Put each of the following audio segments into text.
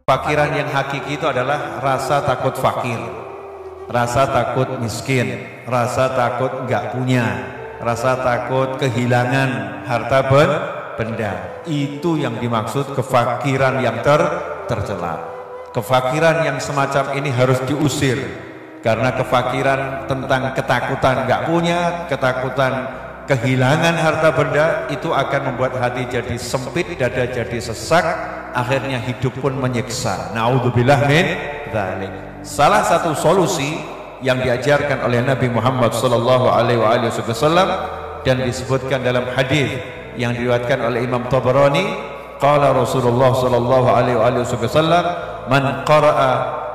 Fakiran yang hakiki itu adalah rasa takut fakir, rasa takut miskin, rasa takut nggak punya, rasa takut kehilangan harta benda. Itu yang dimaksud kefakiran yang tercela. Kefakiran yang semacam ini harus diusir, karena kefakiran tentang ketakutan nggak punya, ketakutan kehilangan harta benda itu akan membuat hati jadi sempit, dada jadi sesak, akhirnya hidup pun menyiksa. Naudzubillah min dzalik. Salah satu solusi yang diajarkan oleh Nabi Muhammad sallallahu alaihi wasallam dan disebutkan dalam hadis yang diriwayatkan oleh Imam Tabarani, qala Rasulullah sallallahu alaihi wasallam, man qara'a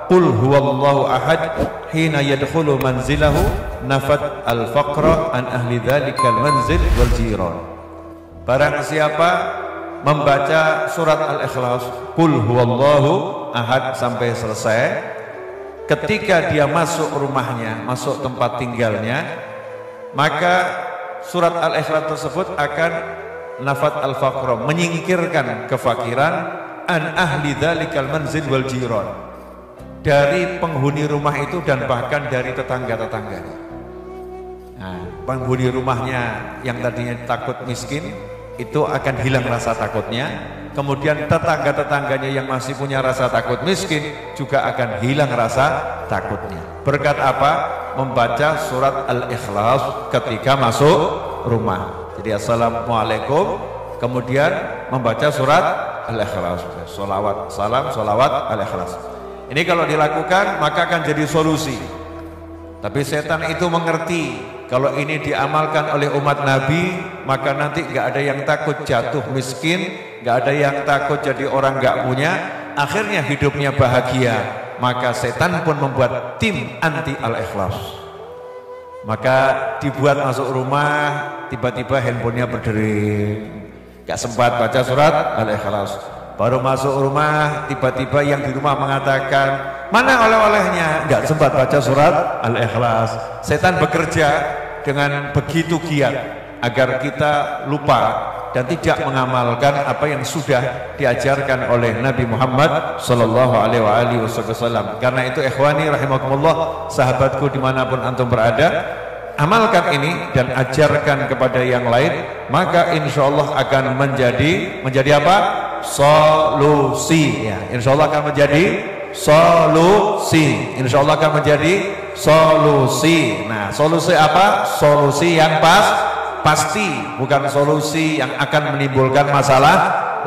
qul huwallahu ahad hina yadkhulu manzilahu nafat al-faqra an ahli dzalikal manzil wal jiran. Barang siapa membaca surat Al-Ikhlas, qul huwallahu ahad sampai selesai, ketika dia masuk rumahnya, masuk tempat tinggalnya, maka surat Al-Ikhlas tersebut akan nafat al-faqra, menyingkirkan kefakiran, an ahli dzalikal manzil wal jiran, dari penghuni rumah itu dan bahkan dari tetangga-tetangganya. Nah, penghuni rumahnya yang tadinya takut miskin itu akan hilang rasa takutnya, kemudian tetangga-tetangganya yang masih punya rasa takut miskin juga akan hilang rasa takutnya. Berkat apa? Membaca surat Al-Ikhlas ketika masuk rumah. Jadi assalamualaikum, kemudian membaca surat Al-Ikhlas, sholawat, salam, sholawat, Al-Ikhlas. Ini kalau dilakukan maka akan jadi solusi. Tapi setan itu mengerti kalau ini diamalkan oleh umat Nabi, maka nanti nggak ada yang takut jatuh miskin, nggak ada yang takut jadi orang nggak punya, akhirnya hidupnya bahagia. Maka setan pun membuat tim anti Al-Ikhlas. Maka dibuat masuk rumah, tiba-tiba handphonenya berdering, nggak sempat baca surat Al-Ikhlas. Baru masuk rumah, tiba-tiba yang di rumah mengatakan, mana oleh-olehnya? Nggak sempat baca surat Al-Ikhlas. Setan bekerja dengan begitu giat agar kita lupa dan tidak mengamalkan apa yang sudah diajarkan oleh Nabi Muhammad sallallahu alaihi wasallam. Karena itu ikhwani rahimakumullah, sahabatku dimanapun antum berada, amalkan ini dan ajarkan kepada yang lain, maka insya Allah akan menjadi apa? Solusi. Ya, insya Allah akan menjadi solusi. Insya Allah akan menjadi solusi. Nah, solusi apa? Solusi yang pasti, bukan solusi yang akan menimbulkan masalah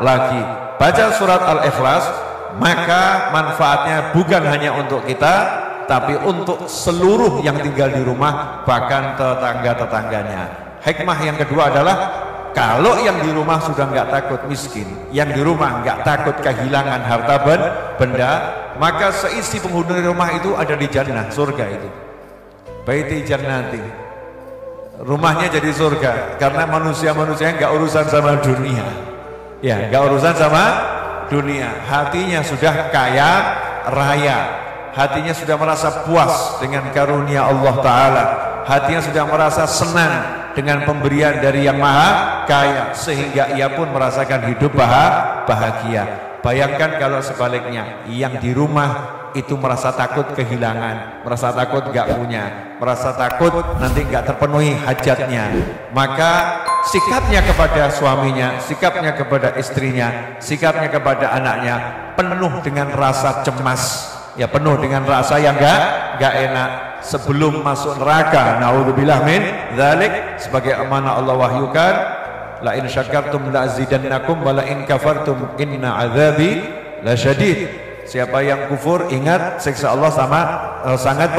lagi. Baca surat Al-Ikhlas, maka manfaatnya bukan hanya untuk kita, tapi untuk seluruh yang tinggal di rumah, bahkan tetangga-tetangganya. Hikmah yang kedua adalah, kalau yang di rumah sudah nggak takut miskin, yang di rumah nggak takut kehilangan harta benda, maka seisi penghuni rumah itu ada di jannah, surga itu. Baiti jannati, rumahnya jadi surga, karena manusia-manusia nggak urusan sama dunia, ya nggak urusan sama dunia, hatinya sudah kaya raya, hatinya sudah merasa puas dengan karunia Allah Ta'ala, hatinya sudah merasa senang dengan pemberian dari yang maha kaya, sehingga ia pun merasakan hidup bahagia. Bayangkan kalau sebaliknya, yang di rumah itu merasa takut kehilangan, merasa takut gak punya, merasa takut nanti gak terpenuhi hajatnya, maka sikapnya kepada suaminya, sikapnya kepada istrinya, sikapnya kepada anaknya penuh dengan rasa cemas, ya penuh dengan rasa yang gak enak. Sebelum masuk neraka, naudzubillah min dzalik, sebagai amanah Allah wahyukan, la in syakartum la azidannakum wa la in kafartum inna azabi lasyadid. Siapa yang kufur, ingat siksa Allah sangat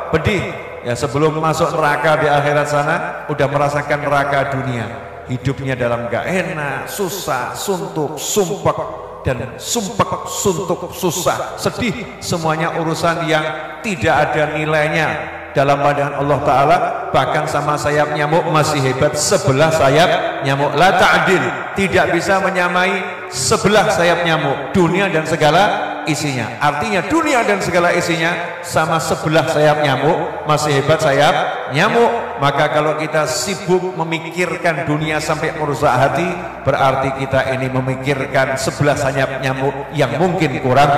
pedih. Ya, sebelum masuk neraka di akhirat sana udah merasakan neraka dunia, hidupnya dalam gak enak, susah, suntuk, sumpek, dan sumpek, suntuk, susah, sedih, semuanya urusan yang tidak ada nilainya dalam pandangan Allah Ta'ala. Bahkan sama sayap nyamuk masih hebat sebelah sayap nyamuk. La ta'adil, tidak bisa menyamai sebelah sayap nyamuk, dunia dan segala isinya. Artinya dunia dan segala isinya sama sebelah sayap nyamuk, masih hebat sayap nyamuk. Maka kalau kita sibuk memikirkan dunia sampai merusak hati, berarti kita ini memikirkan 11 sayap nyamuk yang mungkin kurang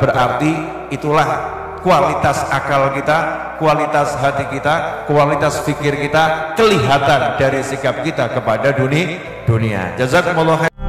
berarti itulah kualitas akal kita, kualitas hati kita, kualitas pikir kita kelihatan dari sikap kita kepada dunia. Jazakumullah khair.